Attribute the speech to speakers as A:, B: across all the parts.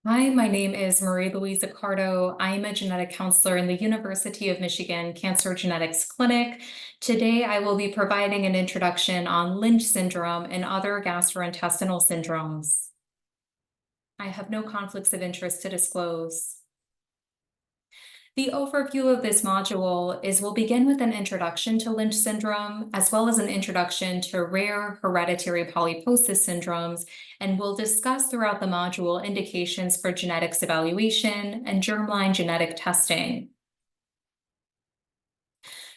A: Hi, my name is Marie-Louise Accardo. I'm a genetic counselor in the University of Michigan Cancer Genetics Clinic. Today, I will be providing an introduction on Lynch syndrome and other gastrointestinal syndromes. I have no conflicts of interest to disclose. The overview of this module is we'll begin with an introduction to Lynch syndrome, as well as an introduction to rare hereditary polyposis syndromes, and we'll discuss throughout the module indications for genetics evaluation and germline genetic testing.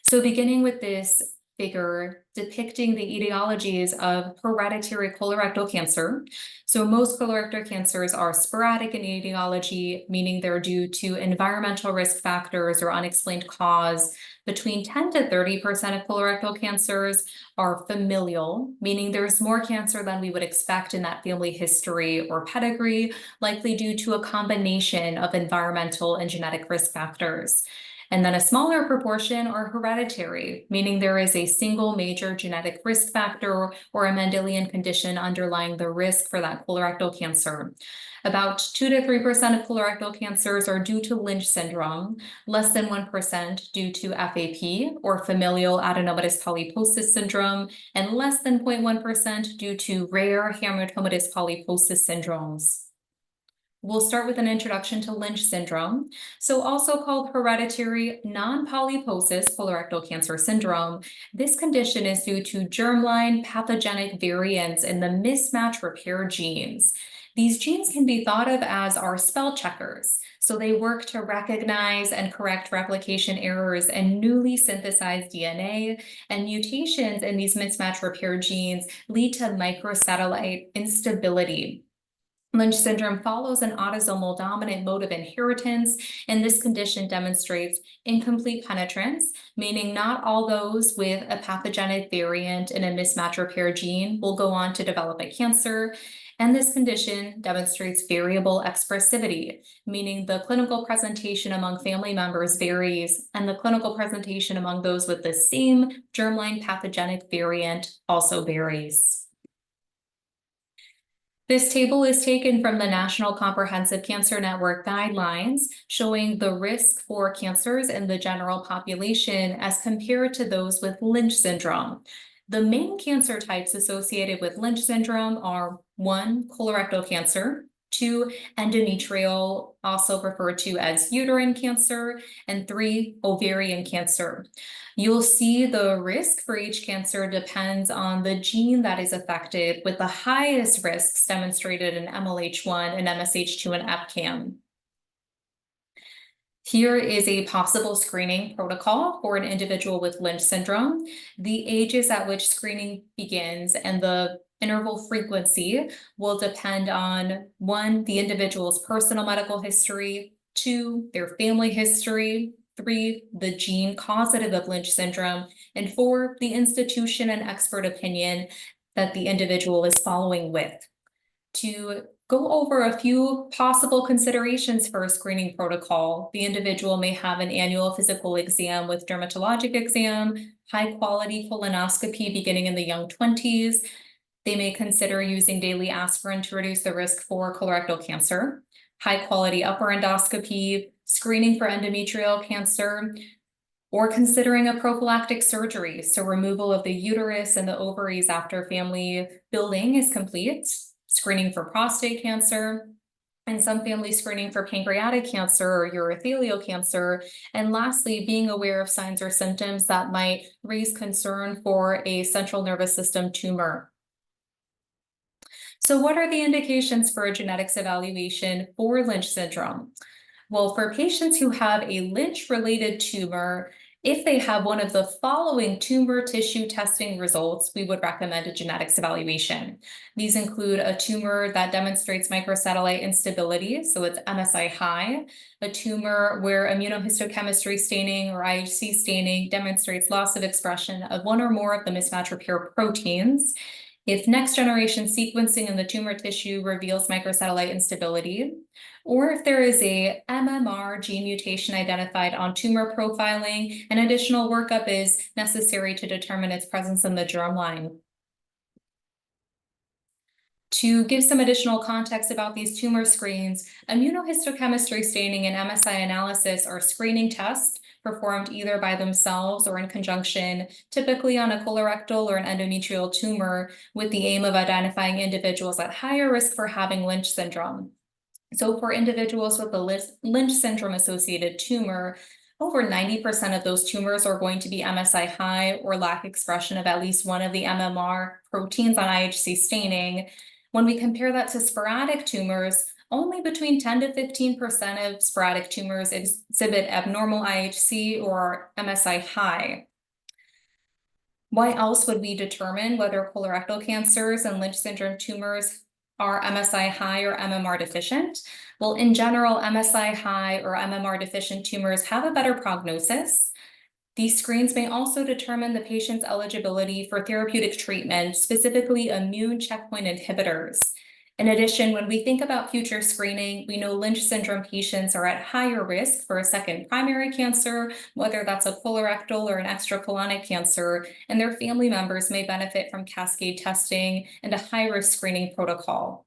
A: So beginning with this figure depicting the etiologies of hereditary colorectal cancer. So most colorectal cancers are sporadic in etiology, meaning they're due to environmental risk factors or unexplained cause. Between 10 to 30% of colorectal cancers are familial, meaning there's more cancer than we would expect in that family history or pedigree, likely due to a combination of environmental and genetic risk factors. And then a smaller proportion are hereditary, meaning there is a single major genetic risk factor or a Mendelian condition underlying the risk for that colorectal cancer. About 2 to 3% of colorectal cancers are due to Lynch syndrome, less than 1% due to FAP or familial adenomatous polyposis syndrome, and less than 0.1% due to rare hematomatous polyposis syndromes. We'll start with an introduction to Lynch syndrome. So also called hereditary non-polyposis colorectal cancer syndrome, this condition is due to germline pathogenic variants in the mismatch repair genes. These genes can be thought of as our spell checkers. So they work to recognize and correct replication errors in newly synthesized DNA, and mutations in these mismatch repair genes lead to microsatellite instability. Lynch syndrome follows an autosomal dominant mode of inheritance, and this condition demonstrates incomplete penetrance, meaning not all those with a pathogenic variant in a mismatch repair gene will go on to develop a cancer. And this condition demonstrates variable expressivity, meaning the clinical presentation among family members varies, and the clinical presentation among those with the same germline pathogenic variant also varies. This table is taken from the National Comprehensive Cancer Network guidelines showing the risk for cancers in the general population as compared to those with Lynch syndrome. The main cancer types associated with Lynch syndrome are 1, colorectal cancer, 2, endometrial, also referred to as uterine cancer, and 3, ovarian cancer. You'll see the risk for each cancer depends on the gene that is affected, with the highest risks demonstrated in MLH1 and MSH2 and EpCAM. Here is a possible screening protocol for an individual with Lynch syndrome. The ages at which screening begins and the interval frequency will depend on 1, the individual's personal medical history, 2, their family history, 3, the gene causative of Lynch syndrome, and 4, the institution and expert opinion that the individual is following with. To go over a few possible considerations for a screening protocol, the individual may have an annual physical exam with dermatologic exam, high-quality colonoscopy beginning in the young 20s. They may consider using daily aspirin to reduce the risk for colorectal cancer, high-quality upper endoscopy, screening for endometrial cancer, or considering a prophylactic surgery, so removal of the uterus and the ovaries after family building is complete, screening for prostate cancer, and some family screening for pancreatic cancer or urothelial cancer, and lastly, being aware of signs or symptoms that might raise concern for a central nervous system tumor. So what are the indications for a genetics evaluation for Lynch syndrome? Well, for patients who have a Lynch-related tumor, if they have one of the following tumor tissue testing results, we would recommend a genetics evaluation. These include a tumor that demonstrates microsatellite instability, so it's MSI high, a tumor where immunohistochemistry staining or IHC staining demonstrates loss of expression of one or more of the mismatch repair proteins. If next-generation sequencing in the tumor tissue reveals microsatellite instability, or if there is a MMR gene mutation identified on tumor profiling, an additional workup is necessary to determine its presence in the germline. To give some additional context about these tumor screens, immunohistochemistry staining and MSI analysis are screening tests performed either by themselves or in conjunction, typically on a colorectal or an endometrial tumor, with the aim of identifying individuals at higher risk for having Lynch syndrome. So for individuals with the Lynch syndrome associated tumor, over 90% of those tumors are going to be MSI high or lack expression of at least one of the MMR proteins on IHC staining. When we compare that to sporadic tumors, only between 10 to 15% of sporadic tumors exhibit abnormal IHC or MSI high. Why else would we determine whether colorectal cancers and Lynch syndrome tumors are MSI high or MMR deficient? Well, in general, MSI high or MMR deficient tumors have a better prognosis. These screens may also determine the patient's eligibility for therapeutic treatment, specifically immune checkpoint inhibitors. In addition, when we think about future screening, we know Lynch syndrome patients are at higher risk for a second primary cancer, whether that's a colorectal or an extracolonic cancer, and their family members may benefit from cascade testing and a high-risk screening protocol.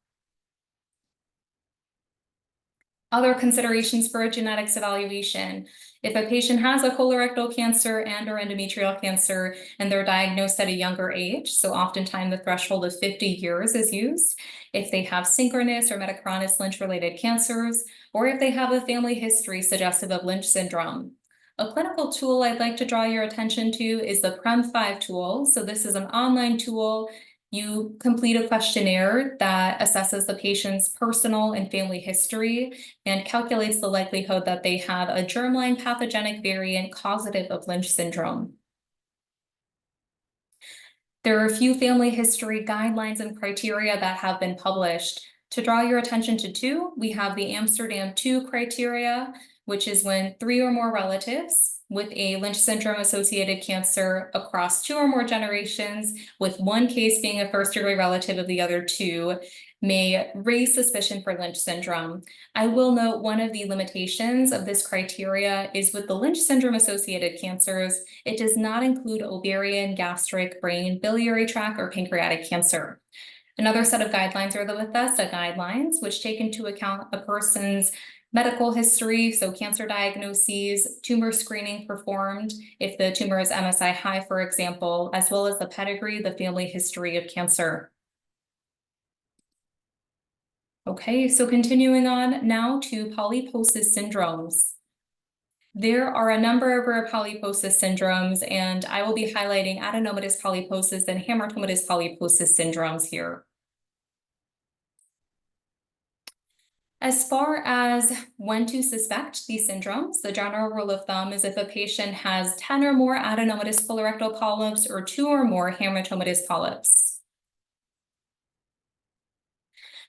A: Other considerations for a genetics evaluation. If a patient has a colorectal cancer and or endometrial cancer and they're diagnosed at a younger age, so oftentimes the threshold of 50 years is used, if they have synchronous or metachronous Lynch-related cancers, or if they have a family history suggestive of Lynch syndrome. A clinical tool I'd like to draw your attention to is the PREM5 tool. So this is an online tool. You complete a questionnaire that assesses the patient's personal and family history and calculates the likelihood that they have a germline pathogenic variant causative of Lynch syndrome. There are a few family history guidelines and criteria that have been published. To draw your attention to two, we have the Amsterdam 2 criteria, which is when 3 or more relatives with a Lynch syndrome associated cancer across 2 or more generations, with one case being a first-degree relative of the other 2, may raise suspicion for Lynch syndrome. I will note one of the limitations of this criteria is with the Lynch syndrome associated cancers, it does not include ovarian, gastric, brain, biliary tract, or pancreatic cancer. Another set of guidelines are the Bethesda guidelines, which take into account a person's medical history, so cancer diagnoses, tumor screening performed, if the tumor is MSI high, for example, as well as the pedigree, the family history of cancer. Okay, so continuing on now to polyposis syndromes. There are a number of rare polyposis syndromes, and I will be highlighting adenomatous polyposis and hamartomatous polyposis syndromes here. As far as when to suspect these syndromes, the general rule of thumb is if a patient has 10 or more adenomatous colorectal polyps or 2 or more hamartomatous polyps.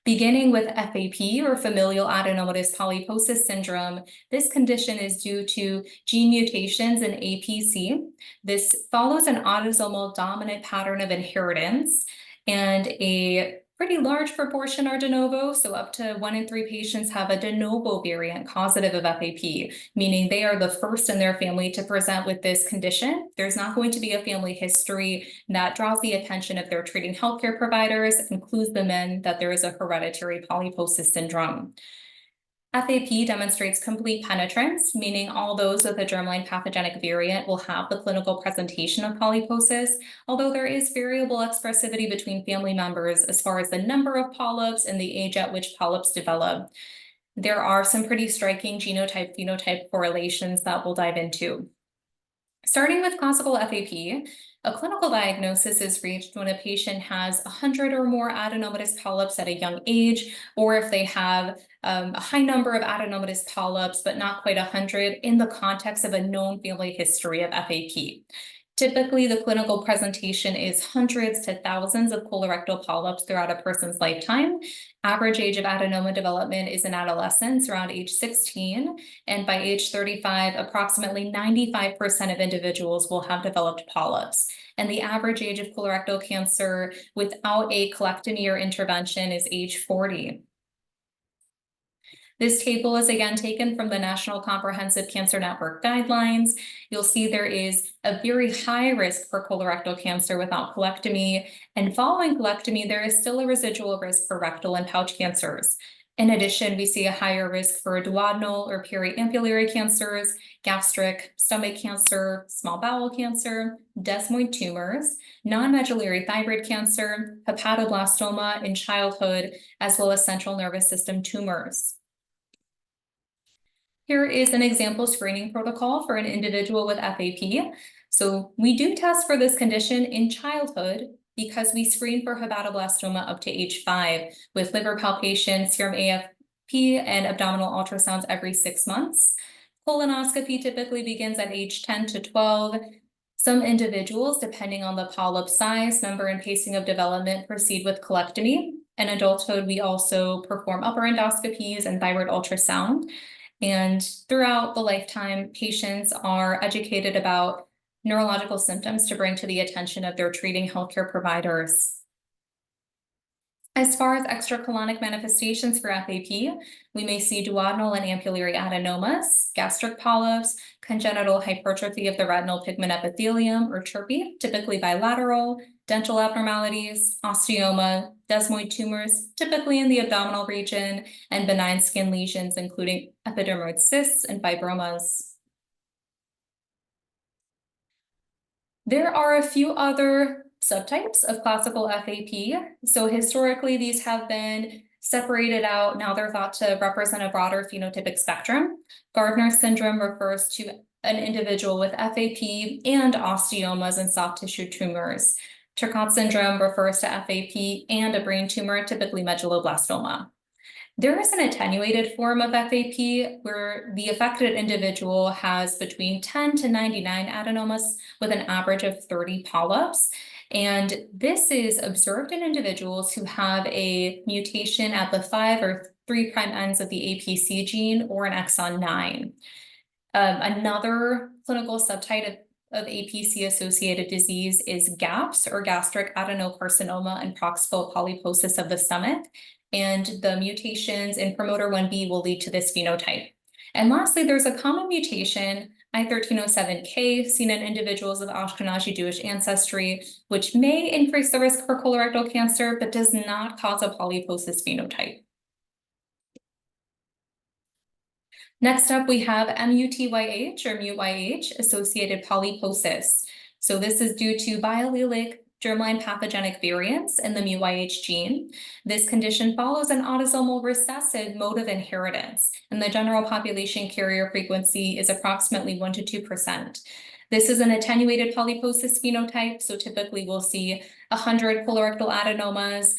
A: Beginning with FAP, or familial adenomatous polyposis syndrome, this condition is due to gene mutations in APC. This follows an autosomal dominant pattern of inheritance, and a pretty large proportion are de novo, so up to 1 in 3 patients have a de novo variant causative of FAP, meaning they are the first in their family to present with this condition. There's not going to be a family history that draws the attention of their treating healthcare providers and clues them in that there is a hereditary polyposis syndrome. FAP demonstrates complete penetrance, meaning all those with a germline pathogenic variant will have the clinical presentation of polyposis, although there is variable expressivity between family members as far as the number of polyps and the age at which polyps develop. There are some pretty striking genotype-phenotype correlations that we'll dive into. Starting with classical FAP, a clinical diagnosis is reached when a patient has 100 or more adenomatous polyps at a young age, or if they have a high number of adenomatous polyps, but not quite 100 in the context of a known family history of FAP. Typically, the clinical presentation is hundreds to thousands of colorectal polyps throughout a person's lifetime. Average age of adenoma development is in adolescence, around age 16, and by age 35, approximately 95% of individuals will have developed polyps. And the average age of colorectal cancer without a colectomy or intervention is age 40. This table is again taken from the National Comprehensive Cancer Network guidelines. You'll see there is a very high risk for colorectal cancer without colectomy, and following colectomy, there is still a residual risk for rectal and pouch cancers. In addition, we see a higher risk for duodenal or periampullary cancers, gastric, stomach cancer, small bowel cancer, desmoid tumors, non-medullary thyroid cancer, hepatoblastoma in childhood, as well as central nervous system tumors. Here is an example screening protocol for an individual with FAP. So we do test for this condition in childhood because we screen for hepatoblastoma up to age 5 with liver palpation, serum AFP, and abdominal ultrasounds every 6 months. Colonoscopy typically begins at age 10 to 12. Some individuals, depending on the polyp size, number, and pacing of development, proceed with colectomy. In adulthood, we also perform upper endoscopies and thyroid ultrasound. And throughout the lifetime, patients are educated about neurological symptoms to bring to the attention of their treating healthcare providers. As far as extracolonic manifestations for FAP, we may see duodenal and ampullary adenomas, gastric polyps, congenital hypertrophy of the retinal pigment epithelium or TRPE, typically bilateral, dental abnormalities, osteoma, desmoid tumors, typically in the abdominal region, and benign skin lesions, including epidermoid cysts and fibromas. There are a few other subtypes of classical FAP. So historically, these have been separated out. Now they're thought to represent a broader phenotypic spectrum. Gardner syndrome refers to an individual with FAP and osteomas and soft tissue tumors. Charcot syndrome refers to FAP and a brain tumor, typically medulloblastoma. There is an attenuated form of FAP where the affected individual has between 10 to 99 adenomas with an average of 30 polyps. And this is observed in individuals who have a mutation at the 5 or 3' ends of the APC gene or an exon 9. Another clinical subtype of APC-associated disease is GAPS, or gastric adenocarcinoma and proximal polyposis of the stomach. And the mutations in promoter 1B will lead to this phenotype. And lastly, there's a common mutation, I1307K, seen in individuals of Ashkenazi Jewish ancestry, which may increase the risk for colorectal cancer, but does not cause a polyposis phenotype. Next up, we have MUTYH or MUTYH associated polyposis. So this is due to biallelic germline pathogenic variants in the MUTYH gene. This condition follows an autosomal recessive mode of inheritance, and the general population carrier frequency is approximately 1 to 2%. This is an attenuated polyposis phenotype, so typically we'll see 100 colorectal adenomas.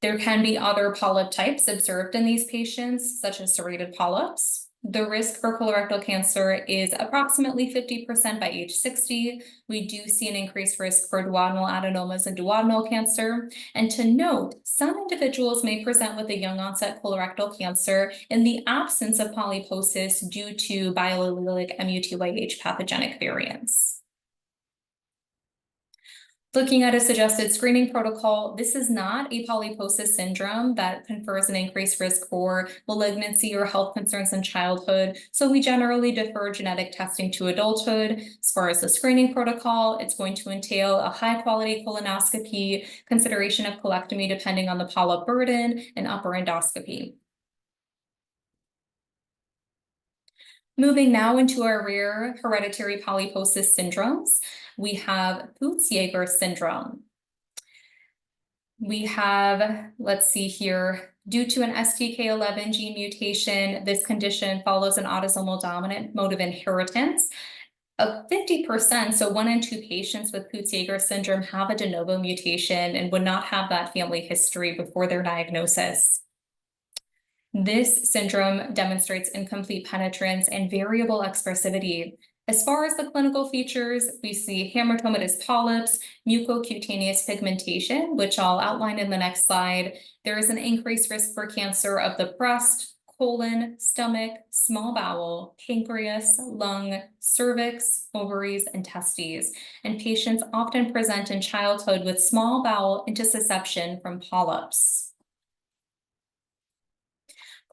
A: There can be other polyp types observed in these patients, such as serrated polyps. The risk for colorectal cancer is approximately 50% by age 60. We do see an increased risk for duodenal adenomas and duodenal cancer. And to note, some individuals may present with a young onset colorectal cancer in the absence of polyposis due to biallelic MUTYH pathogenic variants. Looking at a suggested screening protocol, this is not a polyposis syndrome that confers an increased risk for malignancy or health concerns in childhood. So we generally defer genetic testing to adulthood. As far as the screening protocol, it's going to entail a high-quality colonoscopy, consideration of colectomy depending on the polyp burden, and upper endoscopy. Moving now into our rare hereditary polyposis syndromes, we have Peutz-Jeghers syndrome. We have, let's see here, due to an STK11 gene mutation, this condition follows an autosomal dominant mode of inheritance. Of 50%, so 1 in 2 patients with Peutz-Jeghers syndrome have a de novo mutation and would not have that family history before their diagnosis. This syndrome demonstrates incomplete penetrance and variable expressivity. As far as the clinical features, we see hamartomatous polyps, mucocutaneous pigmentation, which I'll outline in the next slide. There is an increased risk for cancer of the breast, colon, stomach, small bowel, pancreas, lung, cervix, ovaries, and testes. And patients often present in childhood with small bowel intussusception from polyps.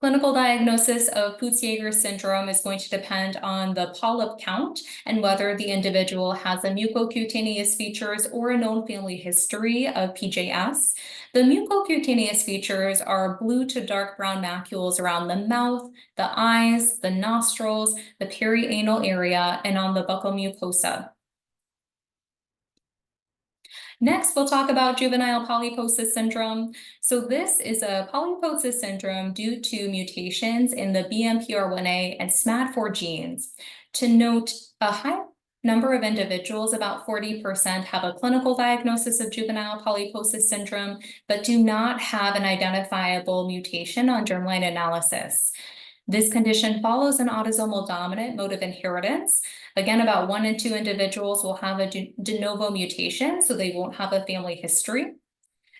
A: Clinical diagnosis of Peutz-Jeghers syndrome is going to depend on the polyp count and whether the individual has a mucocutaneous features or a known family history of PJS. The mucocutaneous features are blue to dark brown macules around the mouth, the eyes, the nostrils, the perianal area, and on the buccal mucosa. Next, we'll talk about juvenile polyposis syndrome. So this is a polyposis syndrome due to mutations in the BMPR1A and SMAD4 genes. To note, a high number of individuals, about 40%, have a clinical diagnosis of juvenile polyposis syndrome, but do not have an identifiable mutation on germline analysis. This condition follows an autosomal dominant mode of inheritance. Again, about 1 in 2 individuals will have a de novo mutation, so they won't have a family history.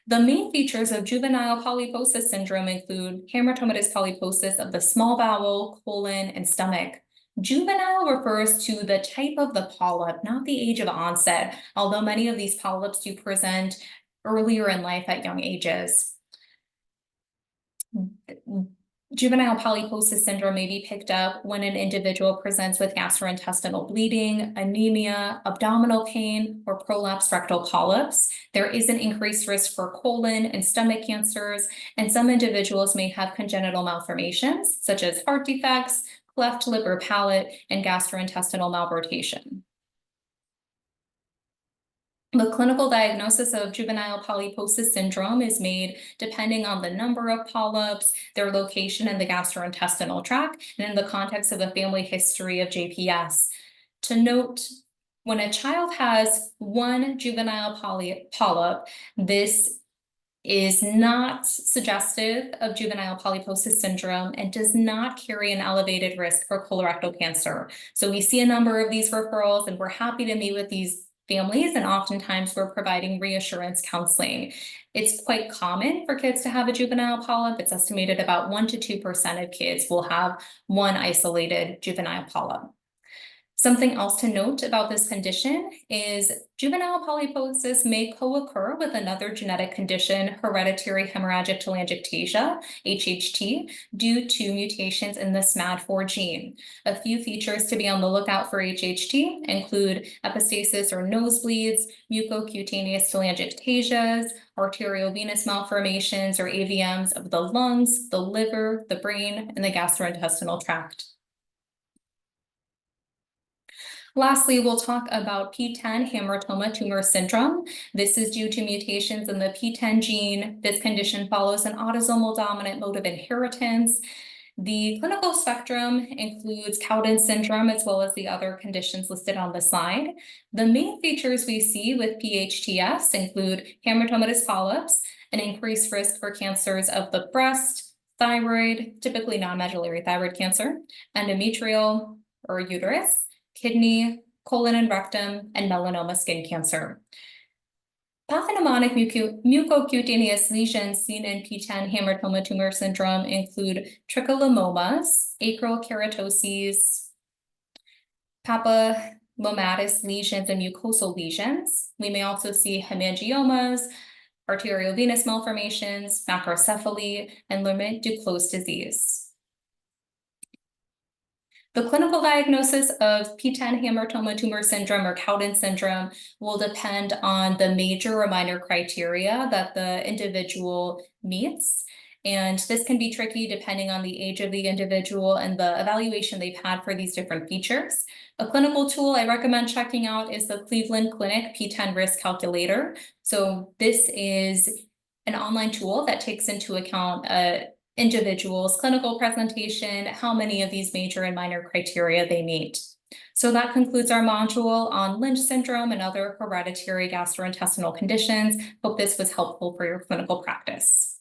A: The main features of juvenile polyposis syndrome include hamartomatous polyposis of the small bowel, colon, and stomach. Juvenile refers to the type of the polyp, not the age of onset, although many of these polyps do present earlier in life at young ages. Juvenile polyposis syndrome may be picked up when an individual presents with gastrointestinal bleeding, anemia, abdominal pain, or prolapsed rectal polyps. There is an increased risk for colon and stomach cancers, and some individuals may have congenital malformations, such as heart defects, cleft lip or palate, and gastrointestinal malrotation. The clinical diagnosis of juvenile polyposis syndrome is made depending on the number of polyps, their location in the gastrointestinal tract, and in the context of a family history of JPS. To note, when a child has one juvenile polyp, this is not suggestive of juvenile polyposis syndrome and does not carry an elevated risk for colorectal cancer. So we see a number of these referrals, and we're happy to meet with these families, and oftentimes we're providing reassurance counseling. It's quite common for kids to have a juvenile polyp. It's estimated about 1 to 2% of kids will have one isolated juvenile polyp. Something else to note about this condition is juvenile polyposis may co-occur with another genetic condition, hereditary hemorrhagic telangiectasia, HHT, due to mutations in the SMAD4 gene. A few features to be on the lookout for HHT include epistasis or nosebleeds, mucocutaneous telangiectasias, arteriovenous malformations or AVMs of the lungs, the liver, the brain, and the gastrointestinal tract. Lastly, we'll talk about P10 hamartoma tumor syndrome. This is due to mutations in the P10 gene. This condition follows an autosomal dominant mode of inheritance. The clinical spectrum includes Cowden syndrome as well as the other conditions listed on the slide. The main features we see with PHTS include hamartomatous polyps, an increased risk for cancers of the breast, thyroid, typically non-medullary thyroid cancer, endometrial or uterus, kidney, colon and rectum, and melanoma skin cancer. Pathognomonic mucocutaneous lesions seen in P10 hamartoma tumor syndrome include tricholomomas, acral keratoses, papillomatous lesions, and mucosal lesions. We may also see hemangiomas, arteriovenous malformations, macrocephaly, and Lermite-Duclos disease. The clinical diagnosis of P10 hamartoma tumor syndrome or Cowden syndrome will depend on the major or minor criteria that the individual meets. And this can be tricky depending on the age of the individual and the evaluation they've had for these different features. A clinical tool I recommend checking out is the Cleveland Clinic P10 Risk Calculator. So this is an online tool that takes into account individual's clinical presentation, how many of these major and minor criteria they meet. So that concludes our module on Lynch syndrome and other hereditary gastrointestinal conditions. Hope this was helpful for your clinical practice.